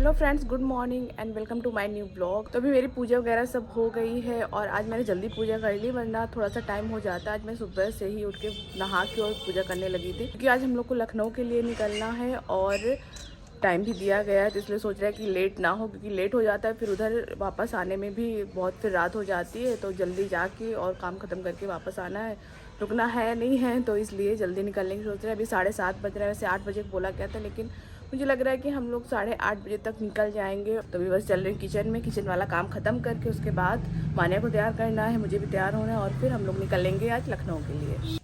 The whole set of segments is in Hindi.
Hello friends, good morning and welcome to my new blog. तो अभी मेरी पूजा वगैरह सब हो गई है और आज मैंने जल्दी पूजा कर ली, वरना थोड़ा सा टाइम हो जाता है। आज मैं सुबह से ही उठ के नहा के और पूजा करने लगी थी, क्योंकि आज हम लोग को लखनऊ के लिए निकलना है और टाइम भी दिया गया है। तो इसलिए सोच रहा है कि लेट ना हो, क्योंकि लेट हो जाता है फिर उधर वापस आने में भी बहुत फिर रात हो जाती है। तो जल्दी जाके और काम ख़त्म करके वापस आना है, रुकना है नहीं है, तो इसलिए जल्दी निकलने की सोच रहे हैं। अभी 7:30 बज रहे हैं, वैसे 8 बजे बोला गया था, लेकिन मुझे लग रहा है कि हम लोग 8:30 बजे तक निकल जाएंगे। तो अभी बस चल रहे किचन में, किचन वाला काम ख़त्म करके उसके बाद मान्या को तैयार करना है, मुझे भी तैयार होना है और फिर हम लोग निकलेंगे आज लखनऊ के लिए।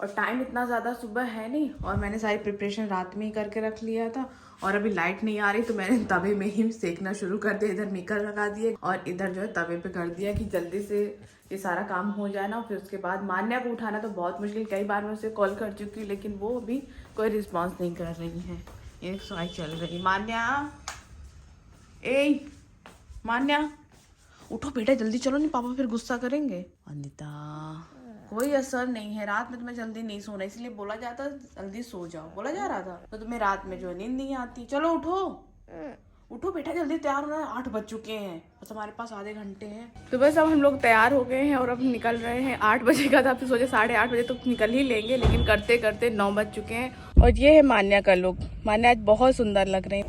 और टाइम इतना ज़्यादा सुबह है नहीं, और मैंने सारी प्रिपरेशन रात में ही करके रख लिया था। और अभी लाइट नहीं आ रही तो मैंने तवे में ही सेकना शुरू कर दिया। इधर मीकर लगा दिए और इधर जो है तवे पे कर दिया कि जल्दी से ये सारा काम हो जाए ना। फिर उसके बाद मान्या को उठाना तो बहुत मुश्किल, कई बार मैं उसे कॉल कर चुकी, लेकिन वो अभी कोई रिस्पॉन्स नहीं कर रही है। ये सॉरी चल रही। मान्या, ए मान्या उठो बेटा, जल्दी चलो, नहीं पापा फिर गुस्सा करेंगे। अनिता, कोई असर नहीं है, रात में तुम्हें जल्दी नहीं सोना, इसलिए बोला जाता जल्दी सो जाओ, बोला जा रहा था। तो तुम्हें रात में जो नींद नहीं आती। चलो उठो, उठो बेटा, जल्दी तैयार होना, 8 बज चुके हैं, बस हमारे पास आधे घंटे हैं। तो बस अब हम लोग तैयार हो गए हैं और अब निकल रहे हैं। 8 बजे का था, फिर सोचे 8:30 बजे तो निकल ही लेंगे, लेकिन करते करते 9 बज चुके हैं। और ये है मान्या का लुक। मान्या आज बहुत सुंदर लग रही है,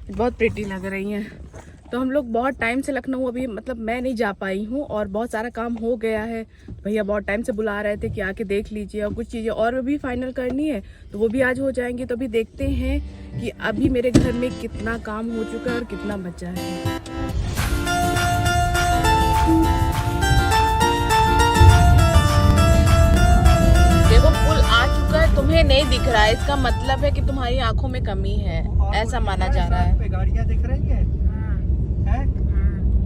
बहुत प्रिटी लग रही हैं। तो हम लोग बहुत टाइम से लखनऊ, अभी मतलब मैं नहीं जा पाई हूँ और बहुत सारा काम हो गया है। भैया बहुत टाइम से बुला रहे थे कि आके देख लीजिए, और कुछ चीज़ें और भी फाइनल करनी है तो वो भी आज हो जाएंगी। तो अभी देखते हैं कि अभी मेरे घर में कितना काम हो चुका है और कितना बचा है। देखो पुल आ चुका है, तुम्हें नहीं दिख रहा है, इसका मतलब है कि तुम्हारी आंखों में कमी है, ऐसा माना जा रहा है। गाड़ियाँ दिख रही है?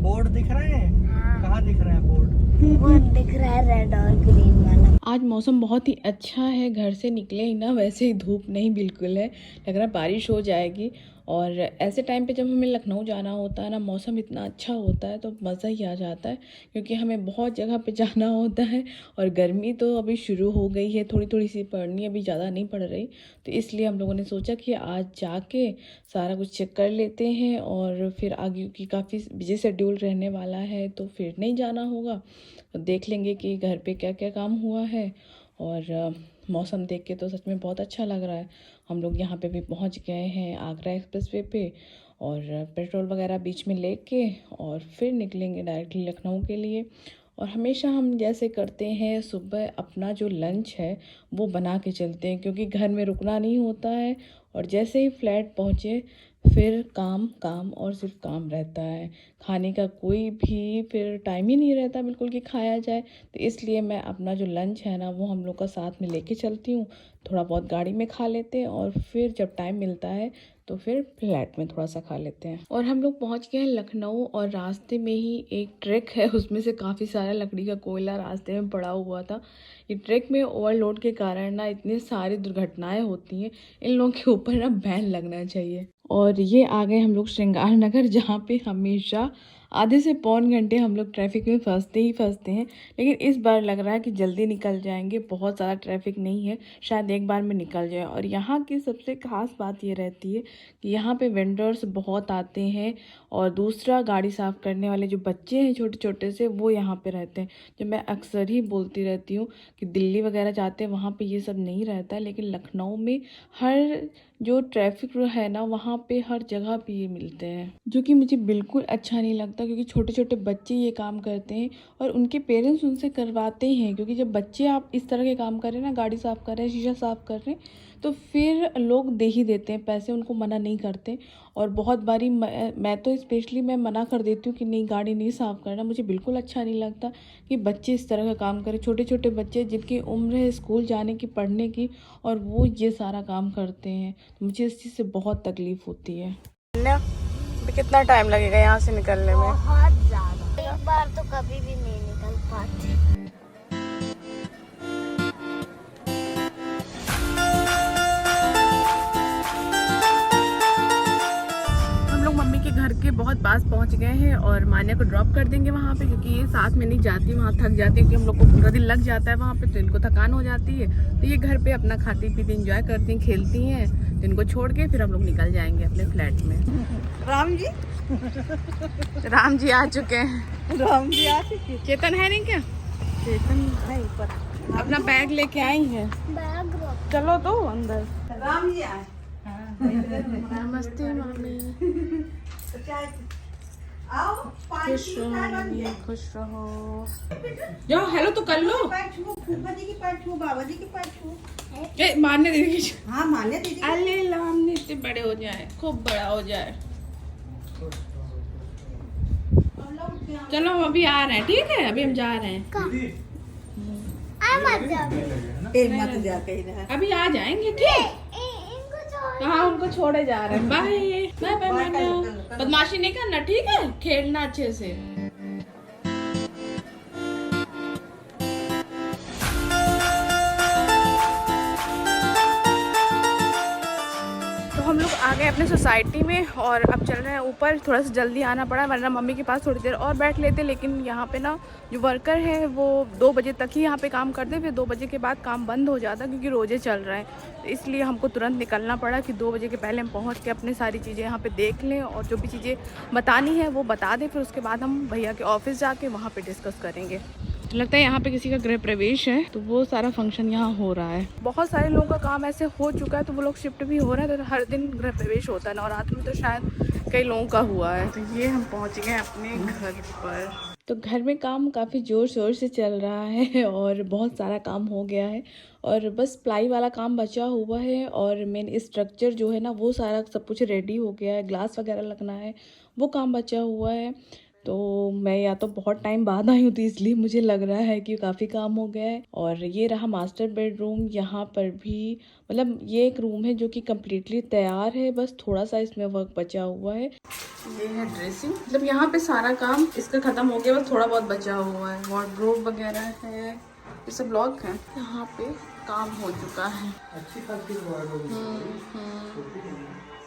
बोर्ड दिख रहे हैं? कहाँ दिख रहे हैं बोर्ड? बोर्ड दिख रहा है, रेड और ग्रीन वाला। आज मौसम बहुत ही अच्छा है, घर से निकले ही ना वैसे ही धूप नहीं बिल्कुल है, लग रहा है बारिश हो जाएगी। और ऐसे टाइम पे जब हमें लखनऊ जाना होता है ना, मौसम इतना अच्छा होता है तो मज़ा ही आ जाता है, क्योंकि हमें बहुत जगह पे जाना होता है। और गर्मी तो अभी शुरू हो गई है, थोड़ी थोड़ी सी पड़नी, अभी ज़्यादा नहीं पड़ रही। तो इसलिए हम लोगों ने सोचा कि आज जाके सारा कुछ चेक कर लेते हैं, और फिर आगे की काफ़ी बिजी शेड्यूल रहने वाला है तो फिर नहीं जाना होगा। तो देख लेंगे कि घर पे क्या क्या काम हुआ है। और मौसम देख के तो सच में बहुत अच्छा लग रहा है। हम लोग यहाँ पे भी पहुँच गए हैं आगरा एक्सप्रेसवे पे, और पेट्रोल वगैरह बीच में लेके और फिर निकलेंगे डायरेक्टली लखनऊ के लिए। और हमेशा हम जैसे करते हैं, सुबह अपना जो लंच है वो बना के चलते हैं, क्योंकि घर में रुकना नहीं होता है। और जैसे ही फ्लैट पहुँचे फिर काम काम और सिर्फ काम रहता है, खाने का कोई भी फिर टाइम ही नहीं रहता बिल्कुल कि खाया जाए। तो इसलिए मैं अपना जो लंच है ना वो हम लोग का साथ में लेके चलती हूँ। थोड़ा बहुत गाड़ी में खा लेते हैं और फिर जब टाइम मिलता है तो फिर फ्लैट में थोड़ा सा खा लेते हैं। और हम लोग पहुँच गए हैं लखनऊ, और रास्ते में ही एक ट्रक है, उसमें से काफ़ी सारा लकड़ी का कोयला रास्ते में पड़ा हुआ था। ये ट्रक में ओवरलोड के कारण ना इतनी सारी दुर्घटनाएं होती हैं, इन लोगों के ऊपर ना बैन लगना चाहिए। और ये आ गए हम लोग श्रृंगार नगर, जहाँ पे हमेशा आधे से पौन घंटे हम लोग ट्रैफिक में फंसते ही फंसते हैं, लेकिन इस बार लग रहा है कि जल्दी निकल जाएंगे, बहुत ज़्यादा ट्रैफिक नहीं है, शायद एक बार में निकल जाए। और यहाँ की सबसे ख़ास बात ये रहती है कि यहाँ पे वेंडर्स बहुत आते हैं, और दूसरा गाड़ी साफ़ करने वाले जो बच्चे हैं छोटे छोटे से, वो यहाँ पे रहते हैं। जो मैं अक्सर ही बोलती रहती हूँ कि दिल्ली वगैरह जाते हैं वहाँ पे ये सब नहीं रहता है, लेकिन लखनऊ में हर जो ट्रैफिक है ना वहाँ पे हर जगह पे ये मिलते हैं, जो कि मुझे बिल्कुल अच्छा नहीं लगता, क्योंकि छोटे छोटे बच्चे ये काम करते हैं और उनके पेरेंट्स उनसे करवाते हैं। क्योंकि जब बच्चे आप इस तरह के काम कर रहे हैं ना, गाड़ी साफ़ कर रहे हैं, शीशा साफ़ कर रहे हैं, तो फिर लोग दे ही देते हैं पैसे, उनको मना नहीं करते। और बहुत बारी मैं तो स्पेशली मैं मना कर देती हूँ कि नहीं, गाड़ी नहीं साफ़ करना, मुझे बिल्कुल अच्छा नहीं लगता कि बच्चे इस तरह का काम करें। छोटे छोटे बच्चे जिनकी उम्र है स्कूल जाने की, पढ़ने की, और वो ये सारा काम करते हैं, तो मुझे इस चीज़ से बहुत तकलीफ़ होती है। कितना टाइम लगेगा यहाँ से निकलने में? बहुत ज्यादा, एक बार तो कभी भी नहीं निकल पाते। हम लोग मम्मी के घर के बहुत पास पहुंच गए हैं और मान्या को ड्रॉप कर देंगे वहाँ पे, क्योंकि ये साथ में नहीं जाती, वहाँ थक जाती है, क्योंकि हम लोग को पूरा दिन लग जाता है वहाँ पे, तो इनको थकान हो जाती है। तो ये घर पे अपना खाती पीती एंजॉय करती हैं, खेलती हैं। तो इनको छोड़ के फिर हम लोग निकल जाएंगे अपने फ्लैट में। राम जी आ चुके हैं। राम जी आ चुके। चेतन है नहीं क्या? चेतन है ऊपर। अपना बैग लेके आई है। बैग रख। चलो तो अंदर। राम जी आए। नमस्ते मामी। आओ खुश रहो, खुश रहो। जाओ हेलो तो कर लो। फूफा जी की पैर छू, बाबा जी की पैर छू। ए, मारने दीदी। हाँ मान्य दीदी। अरे लामने इतने बड़े हो जाए, खूब बड़ा हो जाए। चलो हम अभी आ रहे हैं, ठीक है? अभी हम जा रहे हैं। मत जा। मत जा कहीं रहा। अभी आ जाएंगे, ठीक? हाँ उनको छोड़े जा रहे हैं। बाय बाय बाय मान्या। बदमाशी नहीं करना, ठीक है? खेलना अच्छे से। हम लोग आ गए अपने सोसाइटी में और अब चल रहे हैं ऊपर। थोड़ा सा जल्दी आना पड़ा, वरना मम्मी के पास थोड़ी देर और बैठ लेते, लेकिन यहाँ पे ना जो वर्कर है वो 2 बजे तक ही यहाँ पे काम करते, फिर 2 बजे के बाद काम बंद हो जाता, क्योंकि रोजे चल रहा है। तो इसलिए हमको तुरंत निकलना पड़ा कि 2 बजे के पहले हम पहुँच के अपनी सारी चीज़ें यहाँ पर देख लें और जो भी चीज़ें बतानी है वो बता दें, फिर उसके बाद हम भैया के ऑफिस जाके वहाँ पर डिस्कस करेंगे। लगता है यहाँ पे किसी का गृह प्रवेश है, तो वो सारा फंक्शन यहाँ हो रहा है। बहुत सारे लोगों का काम ऐसे हो चुका है, तो वो लोग शिफ्ट भी हो रहे हैं, तो हर दिन गृह प्रवेश होता है। नवरात्र में तो शायद कई लोगों का हुआ है। तो ये हम पहुँच गए अपने घर पर। तो घर में काम काफ़ी ज़ोर शोर से चल रहा है और बहुत सारा काम हो गया है और बस प्लाई वाला काम बचा हुआ है और मेन स्ट्रक्चर जो है ना वो सारा सब कुछ रेडी हो गया है। ग्लास वगैरह लगना है, वो काम बचा हुआ है। तो मैं या तो बहुत टाइम बाद आई हूँ, तो इसलिए मुझे लग रहा है कि काफ़ी काम हो गया है। और ये रहा मास्टर बेडरूम। यहाँ पर भी मतलब ये एक रूम है जो कि कम्प्लीटली तैयार है, बस थोड़ा सा इसमें वर्क बचा हुआ है। ये है ड्रेसिंग, मतलब यहाँ पे सारा काम इसका ख़त्म हो गया, बस थोड़ा बहुत बचा हुआ है। वार्डरोब वगैरह है, ये सब लॉक है। यहाँ पे काम हो चुका है। अच्छी खासी वार्डरोब।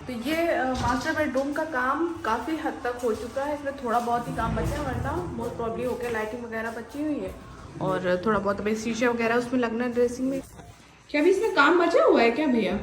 तो ये मास्टर बेडरूम का काम काफ़ी हद तक हो चुका है। इसमें थोड़ा बहुत ही काम बचा है, वरना मोस्ट प्रॉब्ली हो गया। लाइटिंग वगैरह बची हुई है और थोड़ा बहुत अभी शीशे वगैरह उसमें लगना है ड्रेसिंग में। क्या अभी इसमें काम बचा हुआ है क्या भैया?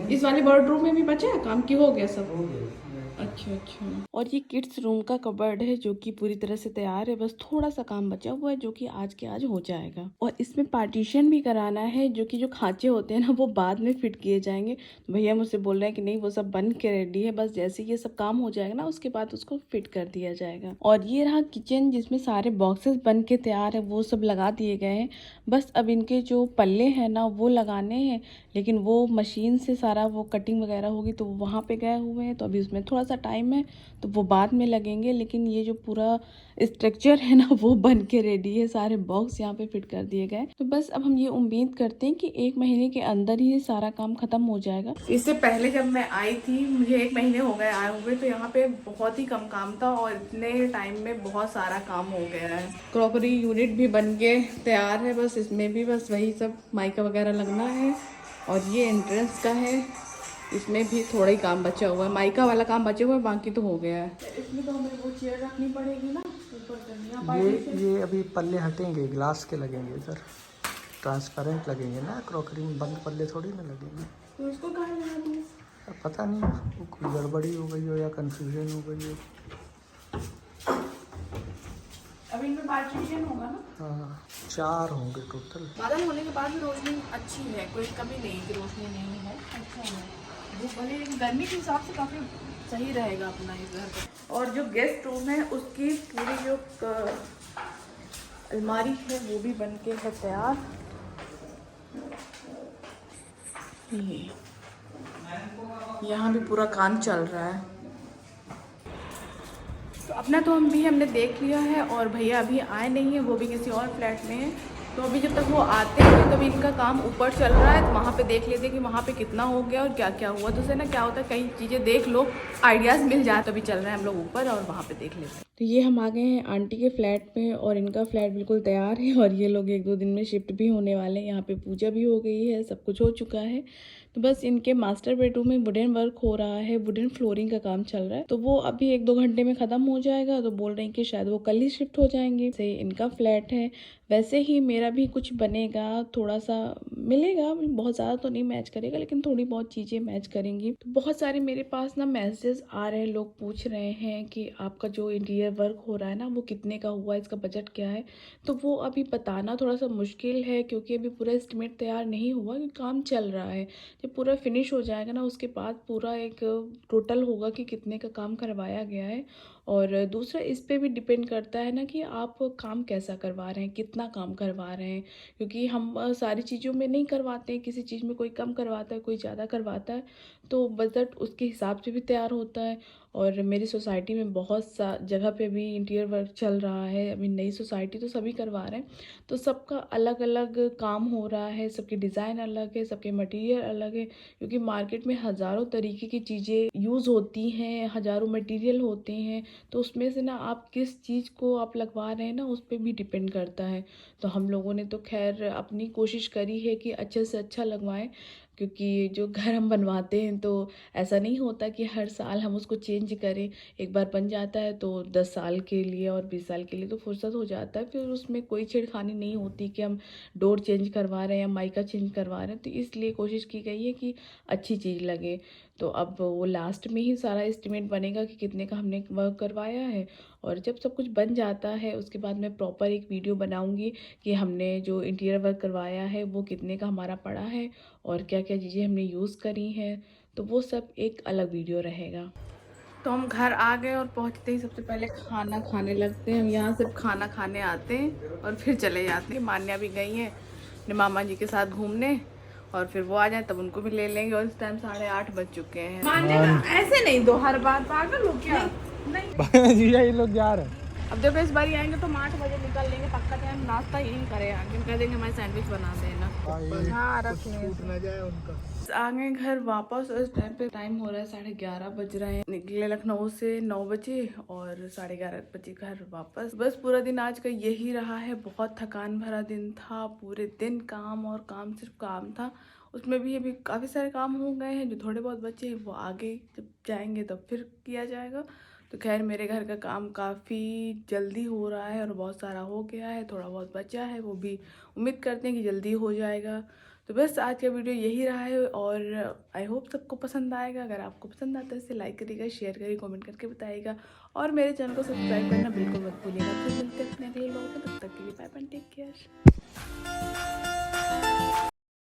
इस वाले बेडरूम में भी बचा है काम, की हो गया सब? अच्छा अच्छा। और ये किड्स रूम का कबर्ड है जो कि पूरी तरह से तैयार है, बस थोड़ा सा काम बचा हुआ है जो कि आज के आज हो जाएगा। और इसमें पार्टीशन भी कराना है, जो कि जो खांचे होते हैं ना वो बाद में फिट किए जाएंगे। तो भैया मुझसे बोल रहे हैं कि नहीं वो सब बन के रेडी है, बस जैसे ये सब काम हो जाएगा ना उसके बाद उसको फिट कर दिया जाएगा। और ये रहा किचन जिसमें सारे बॉक्सेस बन के तैयार है, वो सब लगा दिए गए हैं। बस अब इनके जो पल्ले हैं ना वो लगाने हैं, लेकिन वो मशीन से सारा वो कटिंग वगैरह होगी तो वहाँ पे गए हुए हैं, तो अभी उसमें थोड़ा सा टाइम है, तो वो बाद में लगेंगे। लेकिन ये जो पूरा स्ट्रक्चर है ना वो बन के रेडी है, सारे बॉक्स यहाँ पे फिट कर दिए गए। तो बस अब हम ये उम्मीद करते हैं कि 1 महीने के अंदर ही ये सारा काम खत्म हो जाएगा। इससे पहले जब मैं आई थी, मुझे 1 महीने हो गए आए हुए, तो यहाँ पे बहुत ही कम काम था और इतने टाइम में बहुत सारा काम हो गया है। क्रॉकरी यूनिट भी बन के तैयार है, बस इसमें भी बस वही सब माइका वगैरह लगना है। और ये एंट्रेंस का है, इसमें भी थोड़ा ही काम बचा हुआ है, माइका वाला काम बचा हुआ है, बाकी तो हो गया है। इसमें तो हमें वो चेयर रखनी पड़ेगी ना ऊपर। ये अभी पल्ले हटेंगे, ग्लास के लगेंगे इधर, ट्रांसपेरेंट लगेंगे ना, क्रॉकरी में बंद पल्ले थोड़ी ना लगेंगे। तो इसको कहाँ लगा दूँ? पता नहीं कोई गड़बड़ी हो गई हो या कंफ्यूजन हो गई हो। अभी इनमें पार्टीशन होगा ना? हाँ 4 होंगे टोटल। बादल होने के बाद भी रोशनी अच्छी है, कोई कमी नहीं कि रोशनी नहीं है, अच्छा है। धूप भले लेकिन गर्मी के हिसाब से काफ़ी सही रहेगा अपना इस घर पर। और जो गेस्ट रूम है उसकी पूरी जो अलमारी है वो भी बन के है तैयार। यहाँ भी पूरा काम चल रहा है। तो अपना तो हमने देख लिया है और भैया अभी आए नहीं है, वो भी किसी और फ्लैट में है। तो अभी जब तक वो आते हैं तभी इनका काम ऊपर चल रहा है, तो वहाँ पे देख लेते हैं कि वहाँ पे कितना हो गया और क्या क्या हुआ। तो उससे ना क्या होता है, कई चीज़ें देख लो, आइडियाज़ मिल जाए। तो अभी चल रहे हैं हम लोग ऊपर और वहाँ पे देख लेते हैं। तो ये हम आ गए हैं आंटी के फ्लैट में और इनका फ्लैट बिल्कुल तैयार है और ये लोग 1-2 दिन में शिफ्ट भी होने वाले हैं। यहाँ पे पूजा भी हो गई है, सब कुछ हो चुका है। तो बस इनके मास्टर बेडरूम में वुडन वर्क हो रहा है, वुडन फ्लोरिंग का काम चल रहा है, तो वो अभी 1-2 घंटे में ख़त्म हो जाएगा। तो बोल रहे हैं कि शायद वो कल ही शिफ्ट हो जाएंगी। से इनका फ्लैट है, वैसे ही मेरा भी कुछ बनेगा, थोड़ा सा मिलेगा, बहुत ज़्यादा तो नहीं मैच करेगा लेकिन थोड़ी बहुत चीज़ें मैच करेंगी। तो बहुत सारे मेरे पास ना मैसेजेस आ रहे हैं, लोग पूछ रहे हैं कि आपका जो इंटीरियर वर्क हो रहा है ना वो कितने का हुआ, इसका बजट क्या है। तो वो अभी बताना थोड़ा सा मुश्किल है क्योंकि अभी पूरा एस्टिमेट तैयार नहीं हुआ, क्योंकि काम चल रहा है। जब पूरा फिनिश हो जाएगा ना उसके बाद पूरा एक टोटल होगा कि कितने का काम करवाया गया है। और दूसरा इस पे भी डिपेंड करता है ना कि आप काम कैसा करवा रहे हैं, कितना काम करवा रहे हैं, क्योंकि हम सारी चीज़ों में नहीं करवाते हैं, किसी चीज़ में कोई कम करवाता है, कोई ज़्यादा करवाता है, तो बजट उसके हिसाब से भी तैयार होता है। और मेरी सोसाइटी में बहुत सा जगह पे भी इंटीरियर वर्क चल रहा है, अभी नई सोसाइटी तो सभी करवा रहे हैं, तो सबका अलग अलग काम हो रहा है, सबकी डिज़ाइन अलग है, सबके मटेरियल अलग है, क्योंकि मार्केट में हज़ारों तरीके की चीज़ें यूज़ होती हैं, हज़ारों मटेरियल होते हैं, तो उसमें से ना आप किस चीज़ को आप लगवा रहे हैं ना उस पर भी डिपेंड करता है। तो हम लोगों ने तो खैर अपनी कोशिश करी है कि अच्छे से अच्छा लगवाएं, क्योंकि जो घर हम बनवाते हैं तो ऐसा नहीं होता कि हर साल हम उसको चेंज करें। एक बार बन जाता है तो 10 साल के लिए और 20 साल के लिए तो फुर्सत हो जाता है, फिर उसमें कोई छेड़खानी नहीं होती कि हम डोर चेंज करवा रहे हैं या माइका चेंज करवा रहे हैं। तो इसलिए कोशिश की गई है कि अच्छी चीज़ लगे। तो अब वो लास्ट में ही सारा एस्टिमेट बनेगा कि कितने का हमने वर्क करवाया है, और जब सब कुछ बन जाता है उसके बाद मैं प्रॉपर एक वीडियो बनाऊंगी कि हमने जो इंटीरियर वर्क करवाया है वो कितने का हमारा पड़ा है और क्या क्या चीज़ें हमने यूज़ करी हैं, तो वो सब एक अलग वीडियो रहेगा। तो हम घर आ गए और पहुंचते ही सबसे पहले खाना खाने लगते हैं। हम यहाँ सिर्फ खाना खाने आते हैं और फिर चले जाते हैं। मान्या भी गई हैं अपने मामा जी के साथ घूमने, और फिर वो आ जाए तब उनको भी ले लेंगे। और इस टाइम 8:30 बज चुके हैं। मान्या ऐसे नहीं दो हर बार, पागल हो क्या? नहीं जीजा ये लोग जा रहे हैं। अब देखो इस बार आएंगे तो हम 8 बजे निकल लेंगे पक्का। टाइम नाश्ता यही करें आगे, कह देंगे हमारे सैंडविच बना देना। हाँ रख न जाए उनका। आ गए घर वापस। इस टाइम पे टाइम हो रहा है 11:30 बज रहे हैं। निकले लखनऊ से 9 बजे और 11:30 बजे घर वापस। बस पूरा दिन आज का यही रहा है, बहुत थकान भरा दिन था। पूरे दिन काम और काम, सिर्फ काम था। उसमें भी अभी काफ़ी सारे काम हो गए हैं, जो थोड़े बहुत बचे हैं वो आगे जब जाएंगे तब फिर किया जाएगा। तो खैर मेरे घर का काम काफ़ी जल्दी हो रहा है और बहुत सारा हो गया है, थोड़ा बहुत बचा है वो भी उम्मीद करते हैं कि जल्दी हो जाएगा। तो बस आज का वीडियो यही रहा है और आई होप सबको पसंद आएगा। अगर आपको पसंद आता है इसे लाइक करिएगा, शेयर करिए, कमेंट करके बताइएगा और मेरे चैनल को सब्सक्राइब करना बिल्कुल मत भूलिएगा। फिर मिलते हैं अपने अगले व्लॉग में, तब तक के लिए बाय बाय, टेक केयर।